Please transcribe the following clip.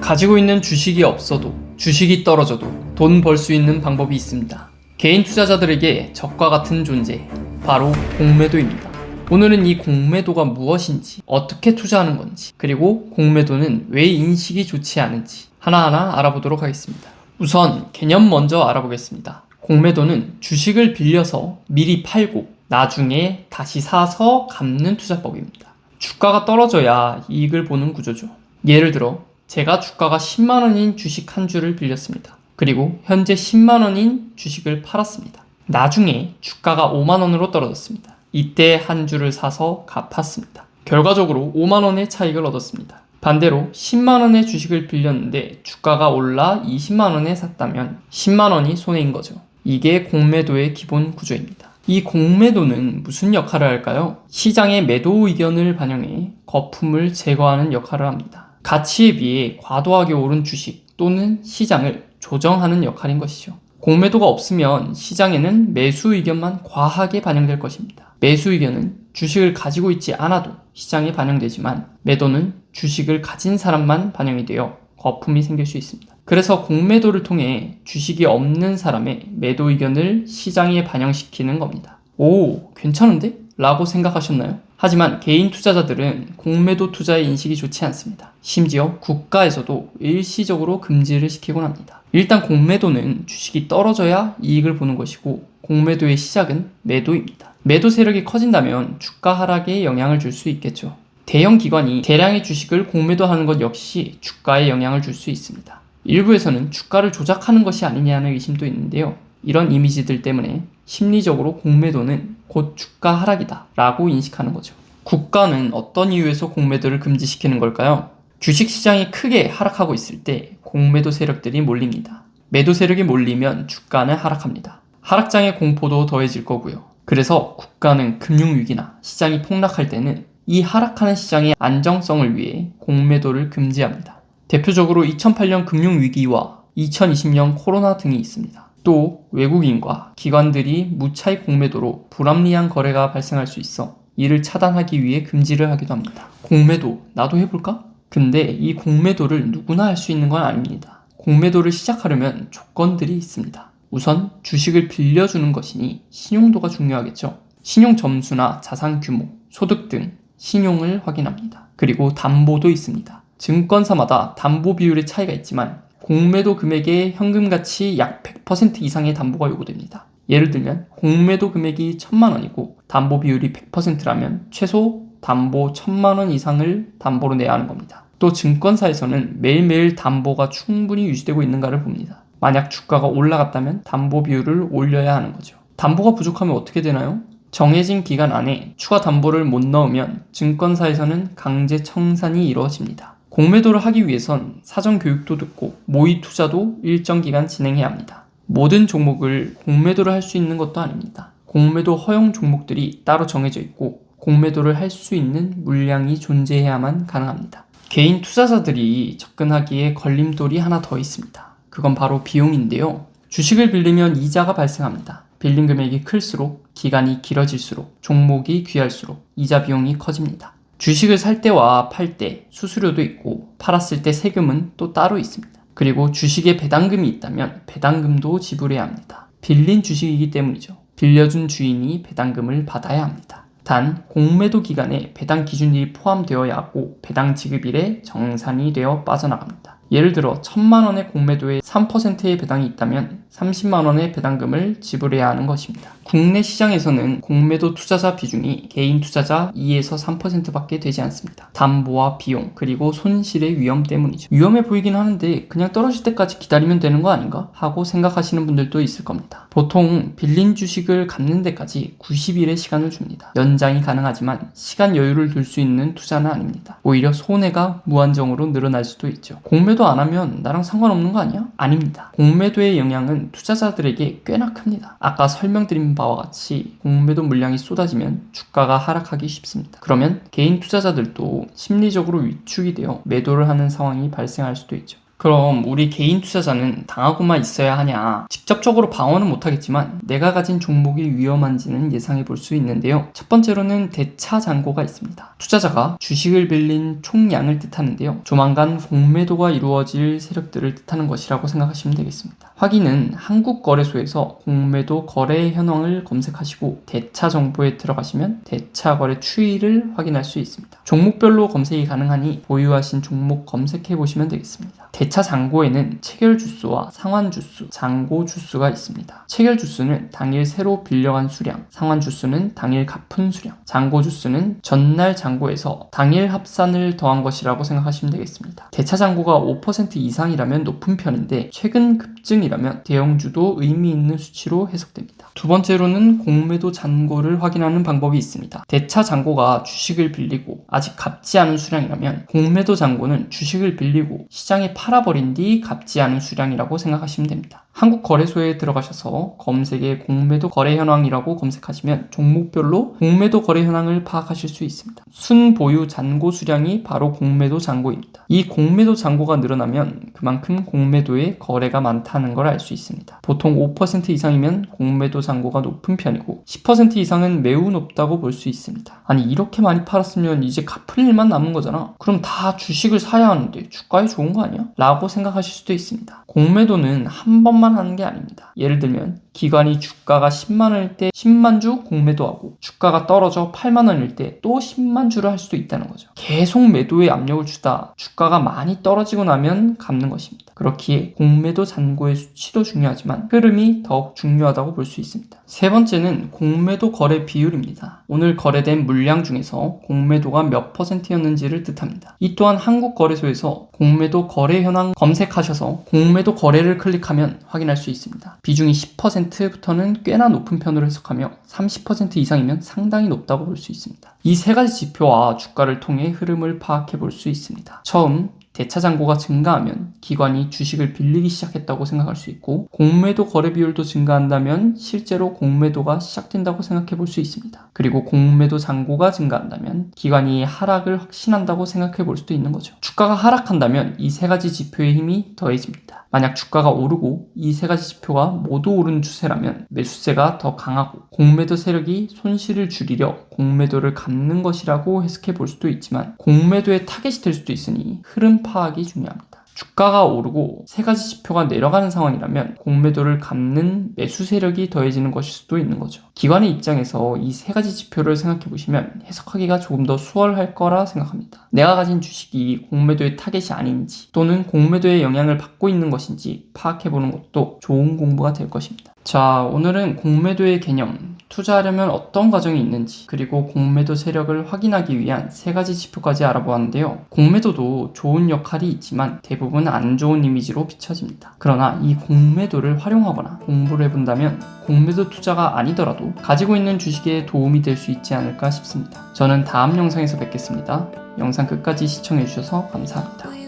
가지고 있는 주식이 없어도 주식이 떨어져도 돈 벌 수 있는 방법이 있습니다. 개인 투자자들에게 적과 같은 존재, 바로 공매도입니다. 오늘은 이 공매도가 무엇인지, 어떻게 투자하는 건지, 그리고 공매도는 왜 인식이 좋지 않은지 하나하나 알아보도록 하겠습니다. 우선 개념 먼저 알아보겠습니다. 공매도는 주식을 빌려서 미리 팔고 나중에 다시 사서 갚는 투자법입니다. 주가가 떨어져야 이익을 보는 구조죠. 예를 들어 제가 주가가 10만원인 주식 한 주를 빌렸습니다. 그리고 현재 10만원인 주식을 팔았습니다. 나중에 주가가 5만원으로 떨어졌습니다. 이때 한 주를 사서 갚았습니다. 결과적으로 5만원의 차익을 얻었습니다. 반대로 10만원의 주식을 빌렸는데 주가가 올라 20만원에 샀다면 10만원이 손해인 거죠. 이게 공매도의 기본 구조입니다. 이 공매도는 무슨 역할을 할까요? 시장의 매도 의견을 반영해 거품을 제거하는 역할을 합니다. 가치에 비해 과도하게 오른 주식 또는 시장을 조정하는 역할인 것이죠. 공매도가 없으면 시장에는 매수 의견만 과하게 반영될 것입니다. 매수 의견은 주식을 가지고 있지 않아도 시장에 반영되지만 매도는 주식을 가진 사람만 반영이 되어 거품이 생길 수 있습니다. 그래서 공매도를 통해 주식이 없는 사람의 매도 의견을 시장에 반영시키는 겁니다. 오, 괜찮은데? 라고 생각하셨나요? 하지만 개인 투자자들은 공매도 투자의 인식이 좋지 않습니다. 심지어 국가에서도 일시적으로 금지를 시키곤 합니다. 일단 공매도는 주식이 떨어져야 이익을 보는 것이고 공매도의 시작은 매도입니다. 매도 세력이 커진다면 주가 하락에 영향을 줄 수 있겠죠. 대형 기관이 대량의 주식을 공매도하는 것 역시 주가에 영향을 줄 수 있습니다. 일부에서는 주가를 조작하는 것이 아니냐는 의심도 있는데요. 이런 이미지들 때문에 심리적으로 공매도는 곧 주가 하락이다 라고 인식하는 거죠. 국가는 어떤 이유에서 공매도를 금지시키는 걸까요? 주식시장이 크게 하락하고 있을 때 공매도 세력들이 몰립니다. 매도 세력이 몰리면 주가는 하락합니다. 하락장의 공포도 더해질 거고요. 그래서 국가는 금융위기나 시장이 폭락할 때는 이 하락하는 시장의 안정성을 위해 공매도를 금지합니다. 대표적으로 2008년 금융위기와 2020년 코로나 등이 있습니다. 또 외국인과 기관들이 무차익 공매도로 불합리한 거래가 발생할 수 있어 이를 차단하기 위해 금지를 하기도 합니다. 공매도 나도 해볼까? 근데 이 공매도를 누구나 할 수 있는 건 아닙니다. 공매도를 시작하려면 조건들이 있습니다. 우선 주식을 빌려주는 것이니 신용도가 중요하겠죠. 신용 점수나 자산 규모, 소득 등 신용을 확인합니다. 그리고 담보도 있습니다. 증권사마다 담보 비율의 차이가 있지만 공매도 금액의 현금 가치 약 100% 이상의 담보가 요구됩니다. 예를 들면 공매도 금액이 1000만원이고 담보 비율이 100%라면 최소 담보 1000만원 이상을 담보로 내야 하는 겁니다. 또 증권사에서는 매일매일 담보가 충분히 유지되고 있는가를 봅니다. 만약 주가가 올라갔다면 담보 비율을 올려야 하는 거죠. 담보가 부족하면 어떻게 되나요? 정해진 기간 안에 추가 담보를 못 넣으면 증권사에서는 강제 청산이 이루어집니다. 공매도를 하기 위해선 사전 교육도 듣고 모의 투자도 일정 기간 진행해야 합니다. 모든 종목을 공매도를 할 수 있는 것도 아닙니다. 공매도 허용 종목들이 따로 정해져 있고 공매도를 할 수 있는 물량이 존재해야만 가능합니다. 개인 투자자들이 접근하기에 걸림돌이 하나 더 있습니다. 그건 바로 비용인데요. 주식을 빌리면 이자가 발생합니다. 빌린 금액이 클수록 기간이 길어질수록 종목이 귀할수록 이자 비용이 커집니다. 주식을 살 때와 팔 때 수수료도 있고 팔았을 때 세금은 또 따로 있습니다. 그리고 주식에 배당금이 있다면 배당금도 지불해야 합니다. 빌린 주식이기 때문이죠. 빌려준 주인이 배당금을 받아야 합니다. 단 공매도 기간에 배당 기준일이 포함되어야 하고 배당 지급일에 정산이 되어 빠져나갑니다. 예를 들어 1000만원의 공매도에 3%의 배당이 있다면 30만원의 배당금을 지불해야 하는 것입니다. 국내 시장에서는 공매도 투자자 비중이 개인 투자자 2에서 3%밖에 되지 않습니다. 담보와 비용 그리고 손실의 위험 때문이죠. 위험해 보이긴 하는데 그냥 떨어질 때까지 기다리면 되는 거 아닌가? 하고 생각하시는 분들도 있을 겁니다. 보통 빌린 주식을 갚는 데까지 90일의 시간을 줍니다. 연장이 가능하지만 시간 여유를 둘 수 있는 투자는 아닙니다. 오히려 손해가 무한정으로 늘어날 수도 있죠. 공매도 안 하면 나랑 상관없는 거 아니야? 아닙니다. 공매도의 영향은 투자자들에게 꽤나 큽니다. 아까 설명드린 바와 같이 공매도 물량이 쏟아지면 주가가 하락하기 쉽습니다. 그러면 개인 투자자들도 심리적으로 위축이 되어 매도를 하는 상황이 발생할 수도 있죠. 그럼 우리 개인 투자자는 당하고만 있어야 하냐? 직접적으로 방어는 못하겠지만 내가 가진 종목이 위험한지는 예상해 볼 수 있는데요. 첫 번째로는 대차장고가 있습니다. 투자자가 주식을 빌린 총량을 뜻하는데요. 조만간 공매도가 이루어질 세력들을 뜻하는 것이라고 생각하시면 되겠습니다. 확인은 한국거래소에서 공매도 거래 현황을 검색하시고 대차 정보에 들어가시면 대차 거래 추이를 확인할 수 있습니다. 종목별로 검색이 가능하니 보유하신 종목 검색해 보시면 되겠습니다. 대차 잔고에는 체결 주수와 상환 주수, 잔고 주수가 있습니다. 체결 주수는 당일 새로 빌려간 수량, 상환 주수는 당일 갚은 수량, 잔고 주수는 전날 잔고에서 당일 합산을 더한 것이라고 생각하시면 되겠습니다. 대차 잔고가 5% 이상이라면 높은 편인데 최근 급증이라면 대형주도 의미 있는 수치로 해석됩니다. 두 번째로는 공매도 잔고를 확인하는 방법이 있습니다. 대차 잔고가 주식을 빌리고 아직 갚지 않은 수량이라면 공매도 잔고는 주식을 빌리고 시장에 팔아버린 뒤 갚지 않은 수량이라고 생각하시면 됩니다. 한국거래소에 들어가셔서 검색에 공매도 거래 현황이라고 검색하시면 종목별로 공매도 거래 현황을 파악하실 수 있습니다. 순보유 잔고 수량이 바로 공매도 잔고입니다. 이 공매도 잔고가 늘어나면 그만큼 공매도의 거래가 많다는 걸 알 수 있습니다. 보통 5% 이상이면 공매도 잔고가 높은 편이고 10% 이상은 매우 높다고 볼 수 있습니다. 아니 이렇게 많이 팔았으면 이제 갚을 일만 남은 거잖아. 그럼 다 주식을 사야 하는데 주가에 좋은 거 아니야? 라고 생각하실 수도 있습니다. 공매도는 한 번만 하는 게 아닙니다. 예를 들면 기관이 주가가 10만 원일 때 10만 주 공매도하고 주가가 떨어져 8만 원일 때 또 10만 주를 할 수도 있다는 거죠. 계속 매도에 압력을 주다 주가가 많이 떨어지고 나면 갚는 것입니다. 그렇기에 공매도 잔고의 수치도 중요하지만 흐름이 더욱 중요하다고 볼 수 있습니다. 세 번째는 공매도 거래 비율입니다. 오늘 거래된 물량 중에서 공매도가 몇 %였는지를 뜻합니다. 이 또한 한국거래소에서 공매도 거래 현황 검색하셔서 공매도 거래를 클릭하면 확인할 수 있습니다. 비중이 10%부터는 꽤나 높은 편으로 해석하며 30% 이상이면 상당히 높다고 볼 수 있습니다. 이 세 가지 지표와 주가를 통해 흐름을 파악해 볼 수 있습니다. 처음, 대차 잔고가 증가하면 기관이 주식을 빌리기 시작했다고 생각할 수 있고 공매도 거래 비율도 증가한다면 실제로 공매도가 시작된다고 생각해 볼 수 있습니다. 그리고 공매도 잔고가 증가한다면 기관이 하락을 확신한다고 생각해 볼 수도 있는 거죠. 주가가 하락한다면 이 세 가지 지표의 힘이 더해집니다. 만약 주가가 오르고 이 세 가지 지표가 모두 오른 추세라면 매수세가 더 강하고 공매도 세력이 손실을 줄이려 공매도를 갚는 것이라고 해석해 볼 수도 있지만 공매도의 타겟이 될 수도 있으니 흐름 파악이 중요합니다. 주가가 오르고 세 가지 지표가 내려가는 상황이라면 공매도를 갚는 매수 세력이 더해지는 것일 수도 있는 거죠. 기관의 입장에서 이 세 가지 지표를 생각해 보시면 해석하기가 조금 더 수월할 거라 생각합니다. 내가 가진 주식이 공매도의 타겟이 아닌지 또는 공매도의 영향을 받고 있는 것인지 파악해 보는 것도 좋은 공부가 될 것입니다. 자, 오늘은 공매도의 개념, 투자하려면 어떤 과정이 있는지 그리고 공매도 세력을 확인하기 위한 세 가지 지표까지 알아보았는데요. 공매도도 좋은 역할이 있지만 대부분 안 좋은 이미지로 비춰집니다. 그러나 이 공매도를 활용하거나 공부를 해본다면 공매도 투자가 아니더라도 가지고 있는 주식에 도움이 될 수 있지 않을까 싶습니다. 저는 다음 영상에서 뵙겠습니다. 영상 끝까지 시청해주셔서 감사합니다.